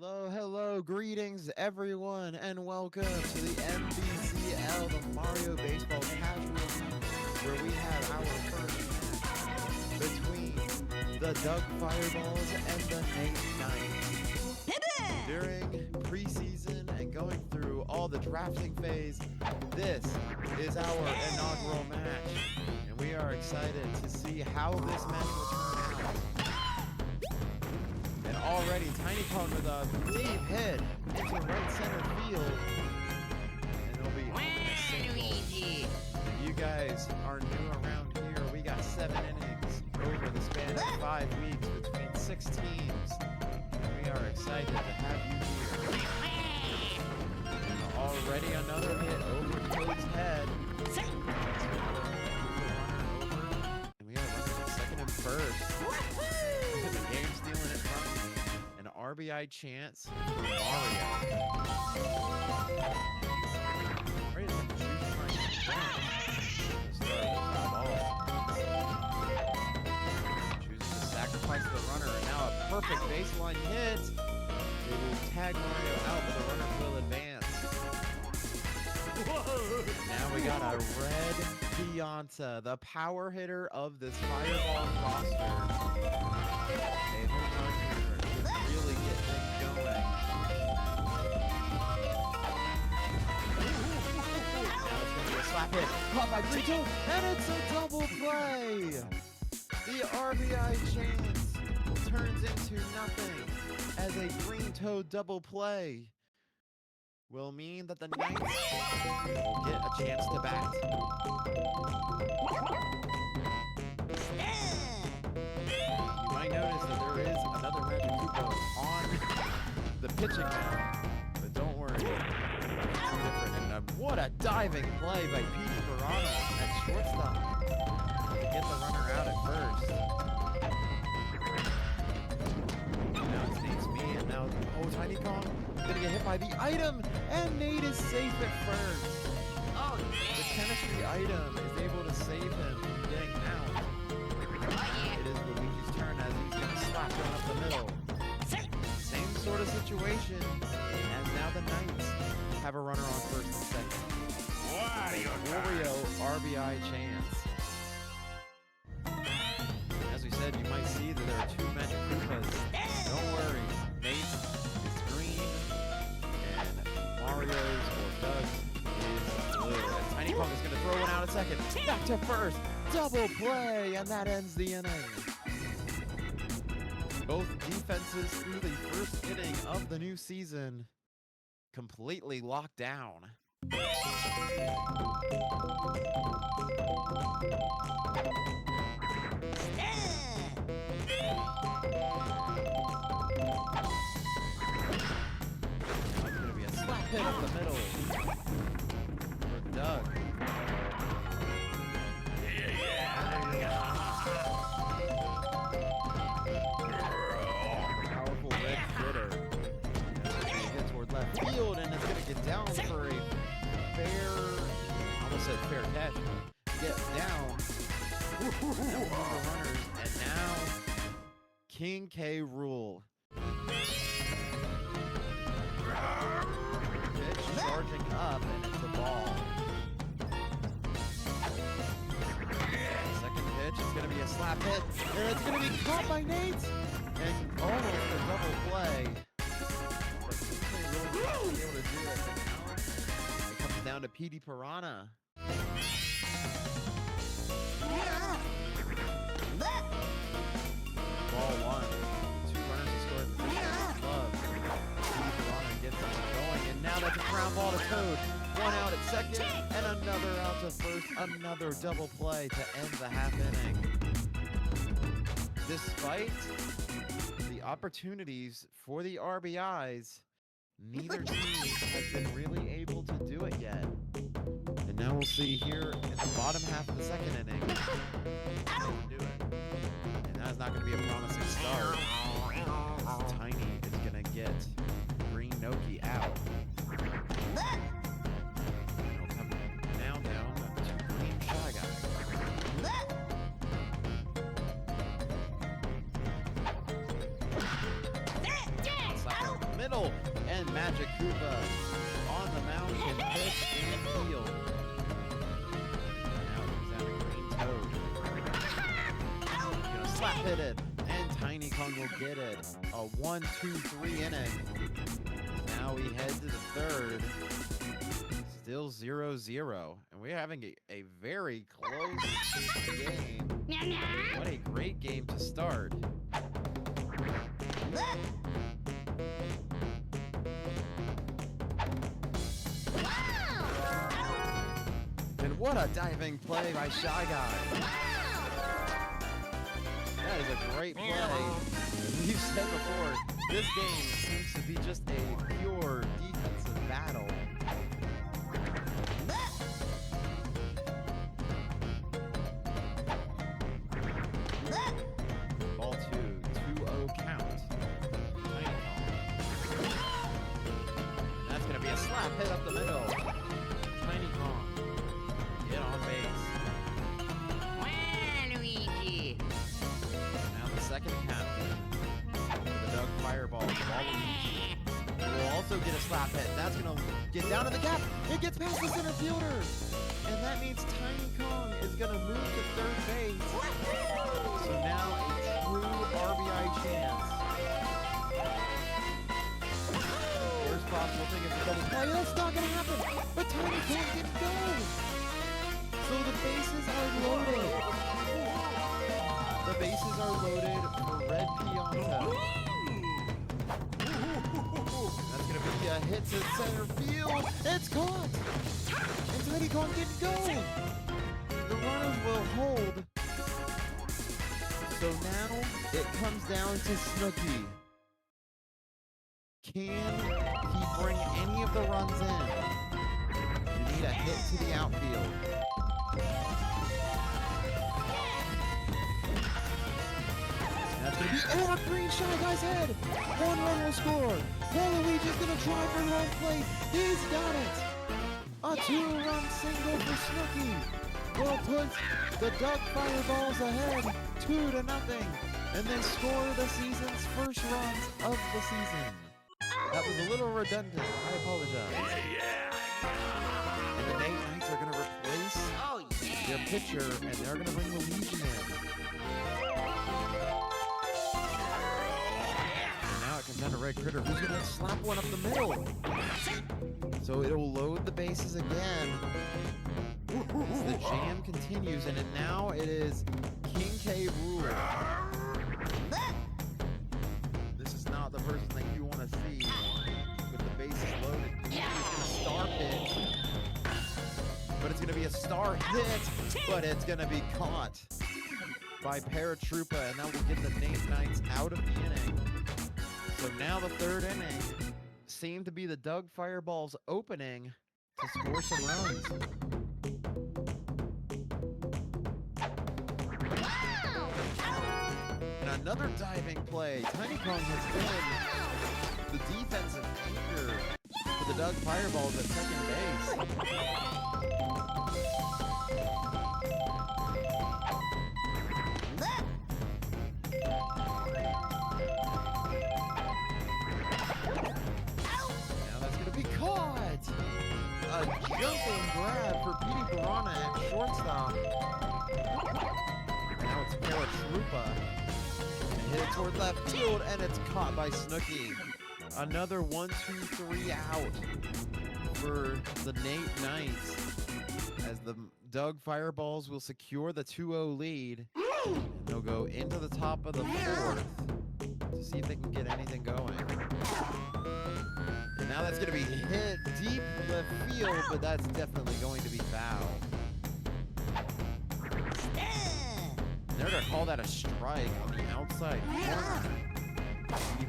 Hello, hello, greetings everyone, and welcome to the MBCL, the Mario Baseball Casual League, where we have our first match between the Doug Fireballs and the Nate Knights. During preseason and going through all the drafting phase, this is our inaugural match, and we are excited to see how this match will turn out. And already, Tiny Kong with a deep hit into right center field. And it'll be a single. If you guys are new around here, we got 7 innings over the span of 5 weeks between 6 teams. And we are excited to have you here. And already another hit over Toad's head. And we are running second and first. The game stealing it from an RBI chance for Mario. Ready to choose my start with foul ball. Chooses to sacrifice the runner, and now a perfect baseline hit. They will tag Mario out, but the runner will advance. Now we got a red Pianta, the power hitter of this Fireball roster. Okay, hold on here. Let's really get things going. Now it's going to be a slap hit. Caught by Green, and it's a double play. The RBI chance turns into nothing as a Green Toad double play will mean that the Knights will get a chance to bat. You might notice that there is another Magic Koopa on the pitching mound, but don't worry, it's different. And what a diving play by Petey Piranha at shortstop to get the runner out at first. Now it's Nate's me, and now Tiny Kong gonna get hit by the item, and Nate is safe at first. Oh, yeah. The chemistry item is able to save him from getting out. It is Luigi's turn as he's gonna slap one up the middle. Same sort of situation as now the Knights have a runner on first and second. Wario RBI chance. As we said, you might see that there are 2 Magic Koopas. Don't worry, Nate is green, and Mario's or Doug's is blue. And Tiny Kong is going to throw one out at second. Back to first. Double play, and that ends the inning. Both defenses through the first inning of the new season completely locked down. Hit up the middle for Doug. Powerful red hitter. As he gets toward left field, and it's going to get down for a fair, almost said fair catch. Get down. Now runners, and now King K. Rule. Charging up, and it's a ball. Second pitch is going to be a slap hit, and it's going to be caught by Nate, and almost a double play. But he really not be able to do it. And now it comes down to Petey Piranha. Ball 1. 2 runners to score at the club. Gets them going, and now that's a ground ball to Toad. 1 out at second, and another out to first. Another double play to end the half inning. Despite the opportunities for the RBIs, neither team has been really able to do it yet. And now we'll see here in the bottom half of the second inning if they can do it. And that is not going to be a promising start. Tiny is going to get Green Noki out. It'll come now down to Green Shy Guy. Slap over the middle, and Magic Koopa on the mound can pitch and field. Now it comes down to Green Toad. He's gonna slap hit it, and Tiny Kong will get it. A 1-2-3 inning. Now we head to the third. Still 0-0, and we're having a very close game. What a great game to start. And what a diving play by Shy Guy. That is a great play. We've said before, this game seems to be just a pure defensive battle. Ball 2-0 count. Tiny Kong. That's going to be a slap hit up the middle. Tiny Kong. Get on base. Luigi. Now the second captain. The Doug Fireball. Waluigi will also get a slap hit. That's going to get down to the gap. It gets past the center fielder. And that means Tiny Kong is going to move to third base. So now a true RBI chance. Worst possible thing is a double play. That's not going to happen. But Tiny Kong didn't go. So the bases are loaded. The bases are loaded for Red Pianta. That's going to be a hit to center field. It's caught. And Tiny Kong didn't go. The runners will hold. So now it comes down to Snooki. Can he bring any of the runs in? You need a hit to the outfield. That's going to be evergreen Shy Guy's head. One run will score. Waluigi's going to try for home plate. He's got it. A 2-run single for Snooki will put the Doug Fireballs ahead 2-0 and then score the season's first runs of the season. That was a little redundant. I apologize. And the Nate Knights are going to replace their pitcher, and they're going to bring Luigi in. And now it comes down to Red Critter, who's going to slap one up the middle. So it'll load the bases again. As the jam continues, and now it is King K rule. This is not the person that you want to see with the bases loaded. He's going to star pitch, but it's going to be a star hit, but it's going to be caught by Paratroopa, and that will get the Nate Knights out of the inning. So now the third inning seemed to be the Doug Fireball's opening to score some runs. And another diving play. Tiny Kong has been the defensive anchor for the Doug Fireballs at second base. A jumping grab for Petey Piranha at shortstop. Now it's Paratroopa. Hit it toward left field, and it's caught by Snooki. Another 1-2-3 out for the Nate Knights as the Doug Fireballs will secure the 2-0 lead. And they'll go into the top of the fourth to see if they can get anything going. And now that's going to be hit deep left field, but that's definitely going to be foul. They're going to call that a strike on the outside corner.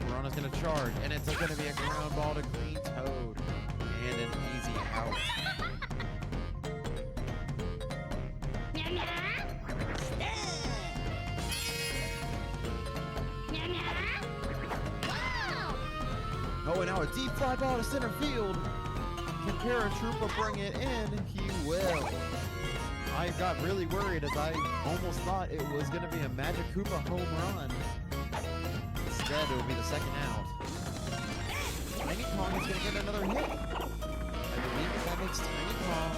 Piranha's going to charge, and it's going to be a ground ball to Green Toad and an easy out. Oh, and now a deep fly ball to center field. Can Paratroopa bring it in? He will. I got really worried as I almost thought it was going to be a Magic Koopa home run. Instead, it will be the second out. he's going to get another hit. I believe that makes Tiny Kong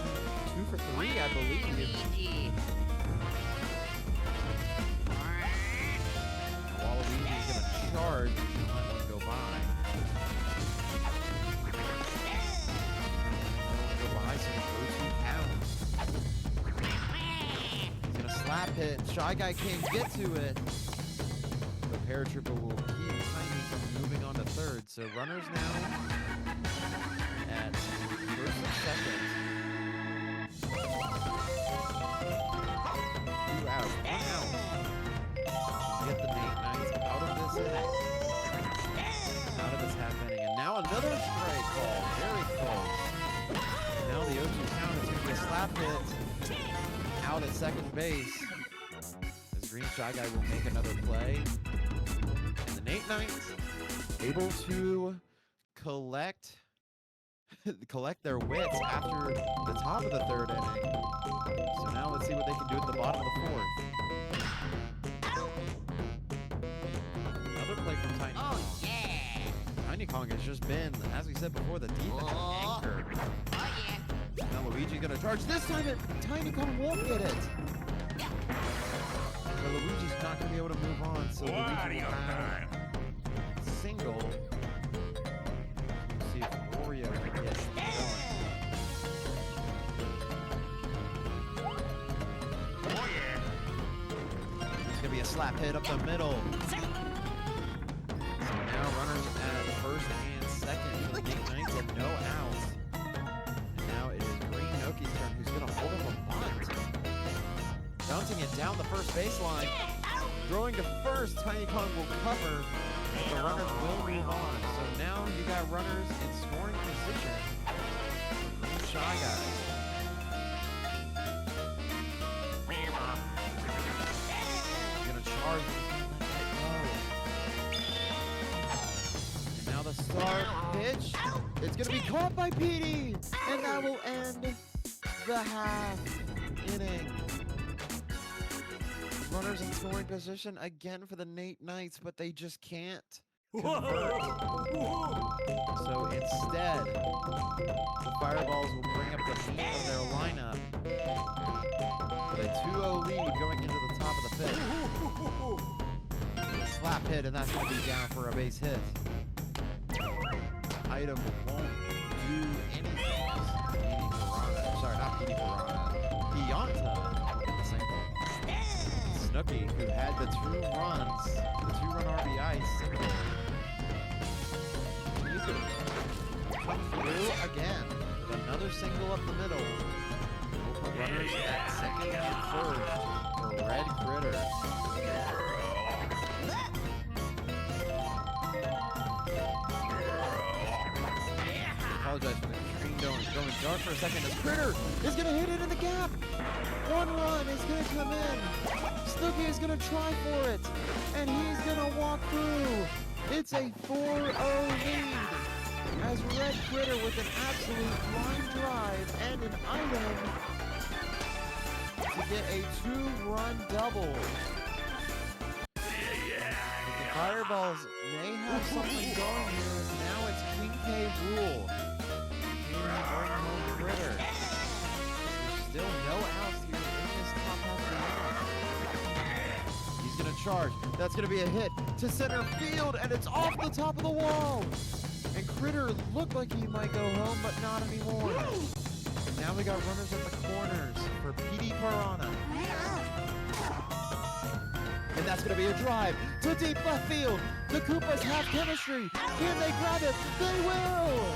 2 for 3, I believe. Waluigi is going to charge. He's going to let one go by. Go by, so the 2 count. He's going to slap hit. Shy Guy can't get to it. The Paratrooper will keep Tiny from moving on to third. So runners now at first and second. 2 out, 1 out. Get the Nate Knights out of this inning. Out of this half inning. And now another strike call. Very close. Now the 0-2 count is going to be a slap hit out at second base. As Green Shy Guy will make another play. And the Nate Knights able to collect their wits after the top of the third inning. So now let's see what they can do at the bottom of the fourth. Another play from Tiny Kong. Tiny Kong has just been, as we said before, the defensive anchor. Now Luigi's gonna charge. This time Tiny Kong won't get it. But Luigi's not gonna be able to move on, so Luigi will have single. Let's see if Oreo can get going. It's gonna be a slap hit up the middle. So now runners at first and second for the Nate Knights and no outs. And now it is Green Noki's turn, who's gonna hold up a bunt. Bouncing it down the first baseline. Throwing to first, Tiny Kong will cover. The runners will move on. So now you got runners in scoring position. Shy Guys. Gonna charge. And now the start pitch. It's gonna be caught by Petey, and that will end the half inning. Runners in scoring position again for the Nate Knights, but they just can't convert. So instead, the Fireballs will bring up the meat of their lineup with a 2-0 lead going into the top of the fifth. Slap hit, and that's going to be down for a base hit. Item won't do anything. Petey Piranha. Sorry, not Petey Piranha. Pianta. Snooki, who had the 2 runs, the 2-run RBI single. He's going to come through again with another single up the middle. We'll put runners at second and first for Red Critter. Apologize for the screen going dark for a second. As Critter is going to hit it in the gap. 1 run is going to come in. Snooki is going to try for it, and he's going to walk through. It's a 4-0 lead as Red Critter with an absolute line drive and an item to get a 2-run double. The Fireballs may have something going here, as now it's King K rule. Can we bring home Critter? There's still no outs here in this top half of the inning. He's going to charge. That's going to be a hit to center field, and it's off the top of the wall. And Critter looked like he might go home, but not anymore. And now we got runners at the corners for Petey Piranha. And that's going to be a drive to deep left field. The Koopas have chemistry. Can they grab it? They will!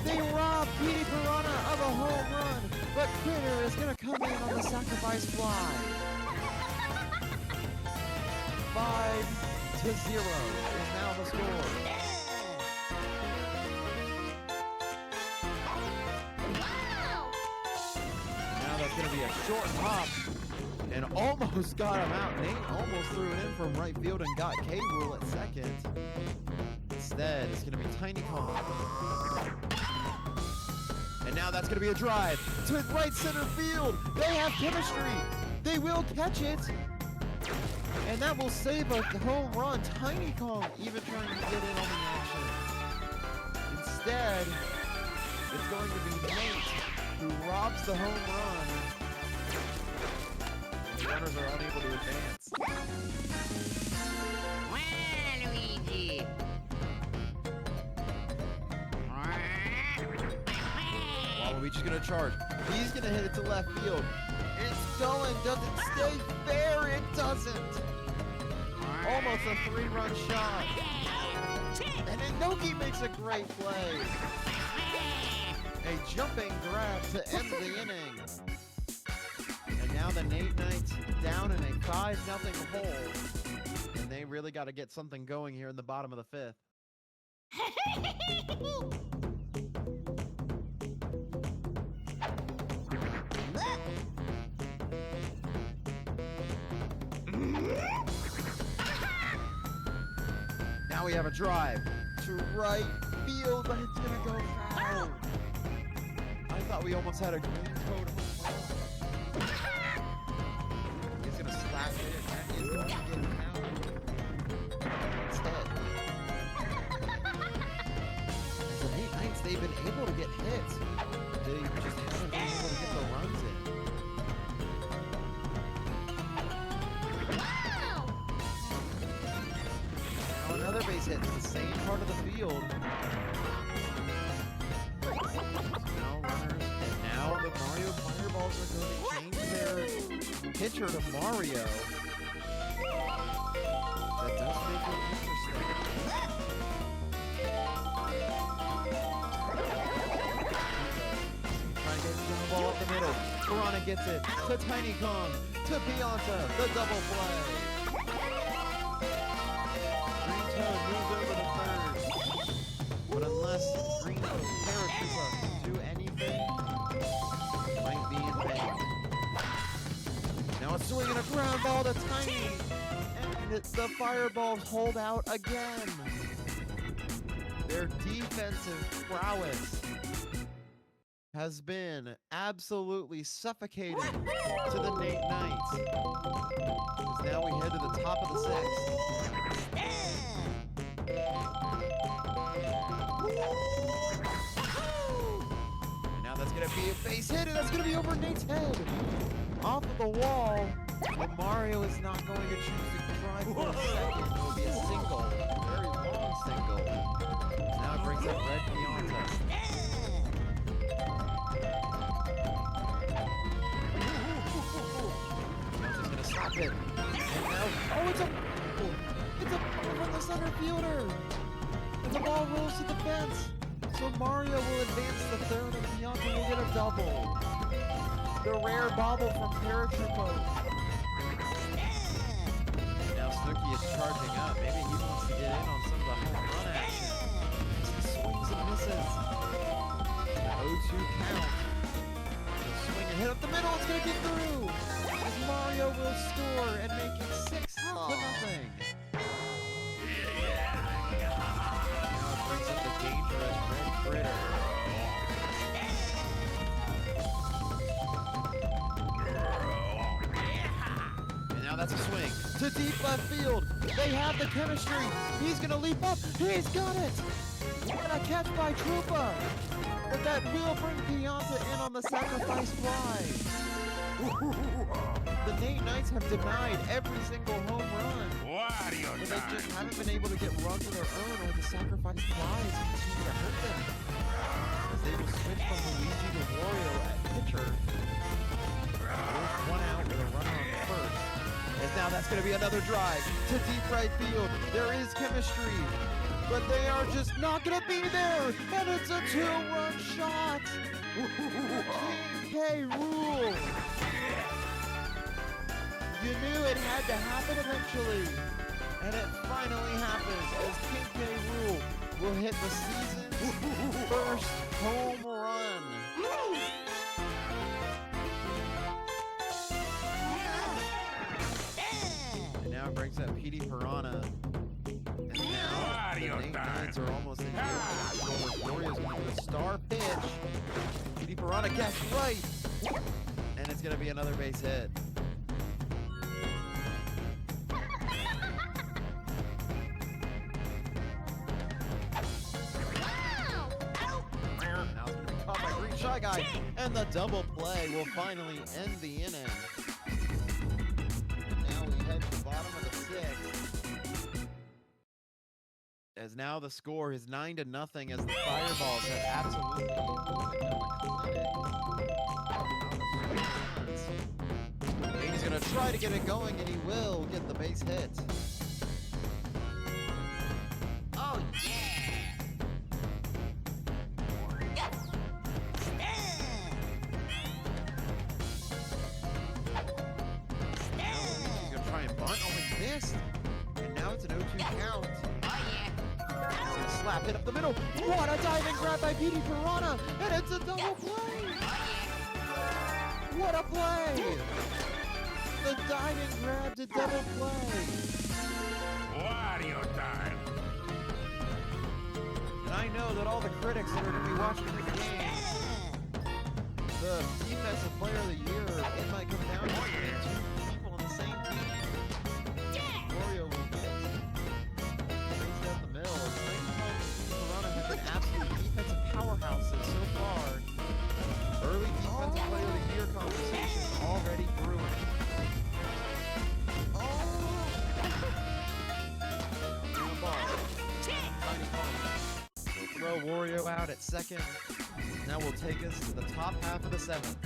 They rob Petey Piranha of a home run, but Critter is going to come in on the sacrifice fly. 5-0 is now the score. Now that's going to be a short hop, and almost got him out. Nate almost threw it in from right field and got K-Rule at second. Instead, it's going to be Tiny Kong. And now that's going to be a drive to right center field. They have chemistry. They will catch it. And that will save a home run. Tiny Kong even trying to get in on the action. Instead, it's going to be Nate who robs the home run. The runners are unable to advance. Luigi. Waluigi's gonna charge. He's gonna hit it to left field. It's going. Does it stay fair? It doesn't. Almost a 3-run shot. And Inoki makes a great play. A jumping grab to end the inning. And now the Nate Knights down in a 5-0 hole. And they really got to get something going here in the bottom of the 5th. Now we have a drive to right field, but it's gonna go foul. I thought we almost had a green totem. He's gonna slap it and he's going to get fouled. Instead, the Nate Knights, they've been able to get hits. They just haven't been able to get the runs in. Another base hit to the same part of the field. Now runners, and now the Mario Fireballs are going to change their pitcher to Mario. That does make it interesting. Trying to get the ball up the middle. Piranha gets it to Tiny Kong, to Pianta, the double play. Moves over to third. But unless Green Paratroopa can do anything, it might be in vain. Now a swing and a ground ball to Tiny. And the Fireballs hold out again. Their defensive prowess has been absolutely suffocating to the Nate Knights. As now we head to the top of the 6th. That's going to be a base hit, and that's going to be over Nate's head. Off of the wall, but Mario is not going to choose to drive for a second. It will be a single, a very long single. Now it brings up Red Pianta. Pianta's going to stop it. And now, oh, it's a ball from the center fielder. And the ball rolls to the fence. So Mario will advance the third and Pianta will get a double. The rare bobble from Paratroopa. Now Snooki is charging up. Maybe he wants to get in on some of the home run action. He swings and misses. An 0-2 count. He'll swing and hit up the middle. It's going to get through. As Mario will score and make it 6-0. Brings up the dangerous Red Critter. And now that's a swing to deep left field. They have the chemistry. He's going to leap up. He's got it. And a catch by Troopa. But that will bring Pianta in on the sacrifice fly. The Nate Knights have denied every single home run. But they just haven't been able to get runs of their own, or the sacrifice flies continue to hurt them. As they will switch from Luigi to Wario at pitcher. There's one out with a runner on first. As now that's going to be another drive to deep right field. There is chemistry, but they are just not going to be there. And it's a 2-run shot. King K rules. You knew it had to happen eventually. And it finally happens as King K. Rool will hit the season's first home run. And now it brings up Petey Piranha. And now the Nate Knights are almost in here. Warriors going to do a star pitch. Petey Piranha gets right. And it's going to be another base hit. Try Guy, and the double play will finally end the inning. Now we head to the bottom of the sixth. As now the score is 9-0 as the Fireballs have absolutely he's gonna try to get it going, and he will get the base hit. Oh, yeah. He's gonna try and bunt. Oh, he missed. And now it's an 0-2 count. Oh, yeah. He's gonna slap it up the middle. What a diving grab by Petey Piranha, and it's a double play. What a play! The diving grab to double play. Wario time! And I know that all the critics that are going to be watching the game, the defensive player of the year, it might come down to two people on the same team. Wario will get raised up the middle. Piranha have been absolute defensive powerhouses so far. Early defensive player of the year conversation already brewing. Throw Wario out at second. Now will take us to the top half of the seventh.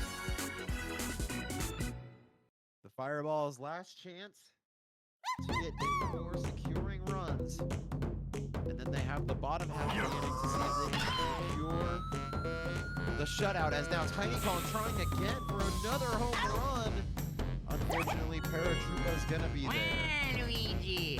The Fireballs' last chance to get any more securing runs. And then they have the bottom half of the inning to see if they can secure the shutout, as now Tiny Kong trying again for another home run. Unfortunately, Paratroopa's gonna be there. Luigi.